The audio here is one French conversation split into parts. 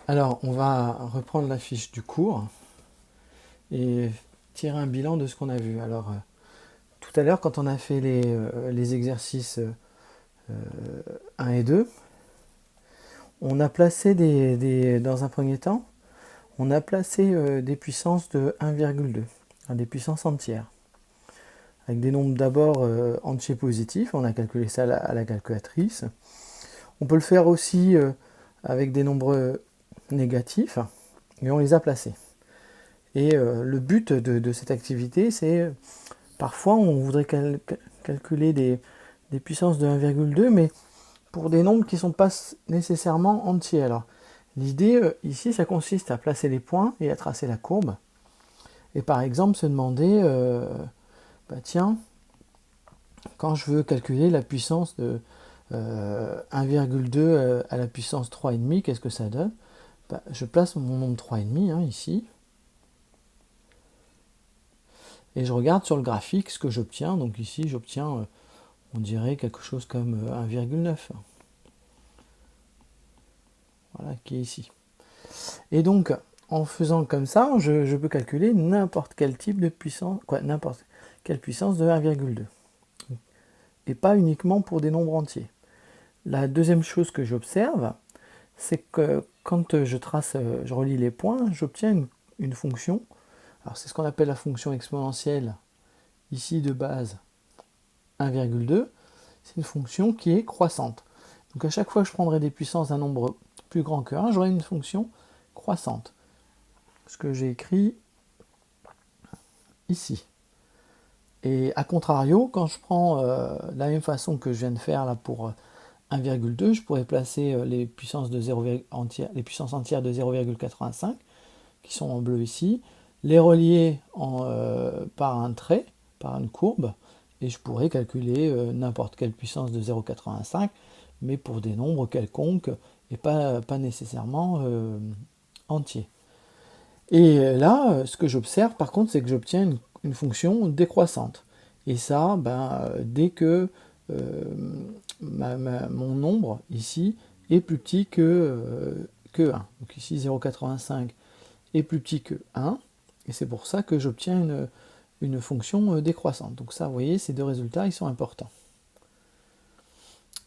Alors, on va reprendre la fiche du cours et tirer un bilan de ce qu'on a vu. Alors, tout à l'heure, quand on a fait les exercices 1 et 2, on a placé dans un premier temps, on a placé des puissances de 1,2, des puissances entières, avec des nombres d'abord entiers positifs. On a calculé ça à la calculatrice. On peut le faire aussi avec des nombres négatifs, et on les a placés. Et le but de cette activité, c'est parfois on voudrait calculer des puissances de 1,2, mais pour des nombres qui ne sont pas nécessairement entiers. Alors, l'idée ici, ça consiste à placer les points et à tracer la courbe. Et par exemple, se demander, tiens, quand je veux calculer la puissance de 1,2 à la puissance 3,5, qu'est-ce que ça donne? Je place mon nombre 3,5 ici, et je regarde sur le graphique ce que j'obtiens. Donc ici, j'obtiens, on dirait quelque chose comme 1,9. Voilà, qui est ici. Et donc, en faisant comme ça, je peux calculer n'importe quel type de puissance, n'importe quelle puissance de 1,2. Et pas uniquement pour des nombres entiers. La deuxième chose que j'observe, c'est que quand je relie les points, j'obtiens une fonction. Alors c'est ce qu'on appelle la fonction exponentielle, ici de base 1,2. C'est une fonction qui est croissante. Donc à chaque fois que je prendrai des puissances d'un nombre plus grand que 1, j'aurai une fonction croissante. Ce que j'ai écrit ici. Et à contrario, quand je prends de la même façon que je viens de faire là pour 1,2, je pourrais placer les puissances entières de 0,85, qui sont en bleu ici, les relier par un trait, par une courbe, et je pourrais calculer n'importe quelle puissance de 0,85, mais pour des nombres quelconques et pas nécessairement entiers. Et là, ce que j'observe par contre, c'est que j'obtiens une fonction décroissante. Et ça, dès que mon nombre ici est plus petit que 1. Donc ici 0,85 est plus petit que 1. Et c'est pour ça que j'obtiens une fonction décroissante. Donc ça, vous voyez, ces deux résultats, ils sont importants.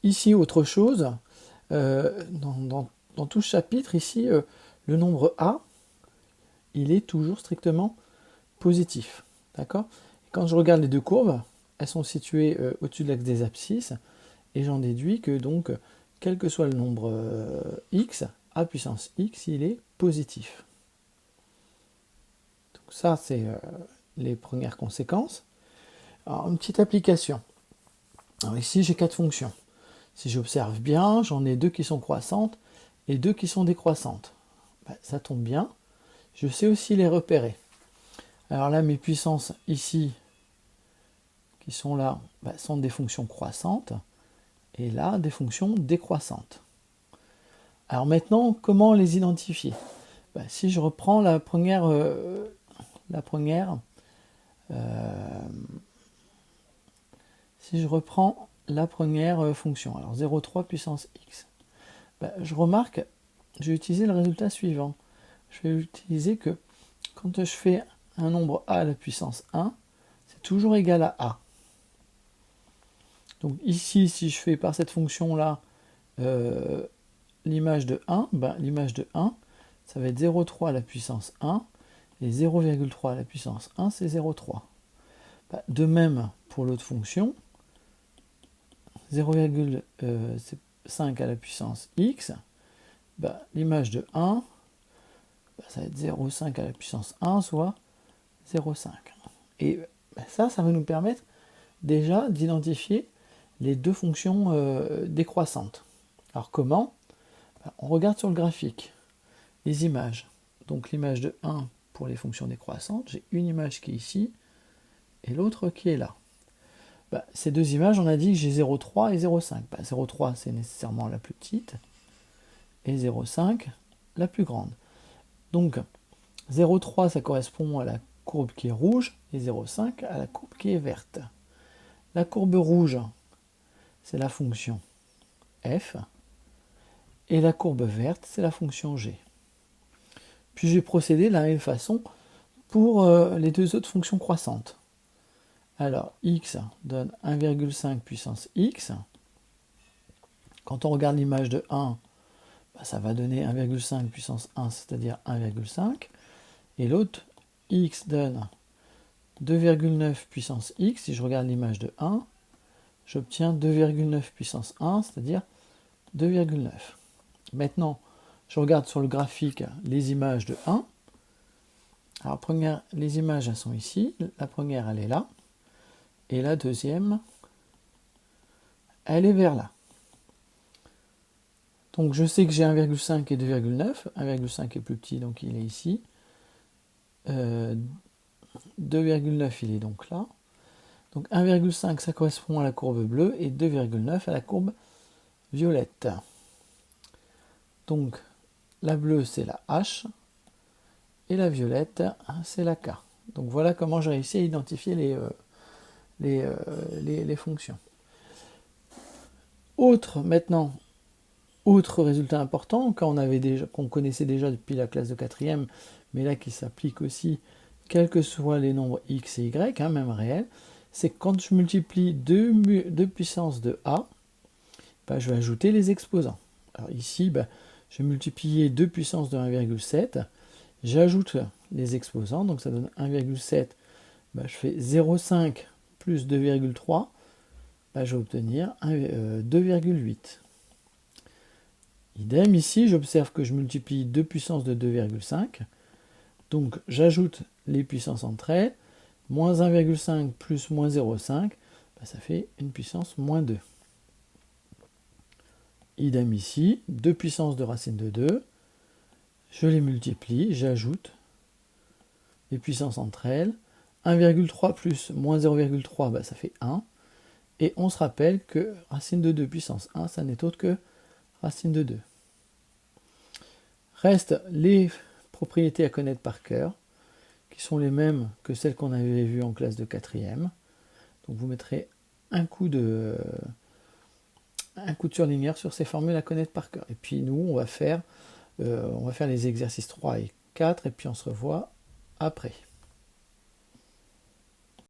Ici, autre chose, dans tout ce chapitre, ici, le nombre A, il est toujours strictement positif. D'accord? Quand je regarde les deux courbes, elles sont situées au-dessus de l'axe des abscisses, et j'en déduis que donc, quel que soit le nombre x, a puissance x, il est positif. Donc ça, c'est les premières conséquences. Alors, une petite application. Alors ici, j'ai 4 fonctions. Si j'observe bien, j'en ai 2 qui sont croissantes et 2 qui sont décroissantes. Ça tombe bien. Je sais aussi les repérer. Alors là, mes puissances ici, qui sont là, sont des fonctions croissantes, et là, des fonctions décroissantes. Alors maintenant, comment les identifier? Si je reprends la première fonction, alors 0,3 puissance x, je remarque, je vais utiliser le résultat suivant. Je vais utiliser que quand je fais un nombre a à la puissance 1, c'est toujours égal à a. Donc ici, si je fais par cette fonction-là l'image de 1, l'image de 1, ça va être 0,3 à la puissance 1, et 0,3 à la puissance 1, c'est 0,3. De même, pour l'autre fonction, 0,5 à la puissance x, l'image de 1, ça va être 0,5 à la puissance 1, soit 0,5. Et ça va nous permettre déjà d'identifier les deux fonctions décroissantes. Alors comment? On regarde sur le graphique les images. Donc l'image de 1 pour les fonctions décroissantes, j'ai une image qui est ici et l'autre qui est là. Ces deux images, on a dit que j'ai 0,3 et 0,5. 0,3 c'est nécessairement la plus petite et 0,5 la plus grande. Donc 0,3 ça correspond à la courbe qui est rouge et 0,5 à la courbe qui est verte. La courbe rouge, c'est la fonction f, et la courbe verte, c'est la fonction g. Puis je vais procéder de la même façon pour les deux autres fonctions croissantes. Alors, x donne 1,5 puissance x. Quand on regarde l'image de 1, ça va donner 1,5 puissance 1, c'est-à-dire 1,5. Et l'autre, x donne 2,9 puissance x. Si je regarde l'image de 1, j'obtiens 2,9 puissance 1, c'est-à-dire 2,9. Maintenant, je regarde sur le graphique les images de 1. Alors, les images, elles sont ici. La première, elle est là. Et la deuxième, elle est vers là. Donc, je sais que j'ai 1,5 et 2,9. 1,5 est plus petit, donc il est ici. 2,9, il est donc là. Donc 1,5, ça correspond à la courbe bleue et 2,9 à la courbe violette. Donc la bleue, c'est la H et la violette, c'est la K. Donc voilà comment j'ai réussi à identifier les fonctions. Autre résultat important, qu'on connaissait déjà depuis la classe de 4e, mais là qui s'applique aussi, quels que soient les nombres x et y, même réels, c'est que quand je multiplie deux puissances de a, je vais ajouter les exposants. Alors ici, je vais multiplier 2 puissances de 1,7, j'ajoute les exposants, donc ça donne 1,7, je fais 0,5 plus 2,3, je vais obtenir 2,8. Idem, ici, j'observe que je multiplie 2 puissances de 2,5, donc j'ajoute les puissances entre elles, moins 1,5 plus moins 0,5, ça fait une puissance moins 2. Idem ici, 2 puissances de racine de 2, je les multiplie, j'ajoute les puissances entre elles, 1,3 plus moins 0,3, ça fait 1, et on se rappelle que racine de 2 puissance 1, ça n'est autre que racine de 2. Restent les propriétés à connaître par cœur, qui sont les mêmes que celles qu'on avait vues en classe de 4e. Donc vous mettrez un coup de surligneur sur ces formules à connaître par cœur. Et puis nous, on va faire les exercices 3 et 4, et puis on se revoit après.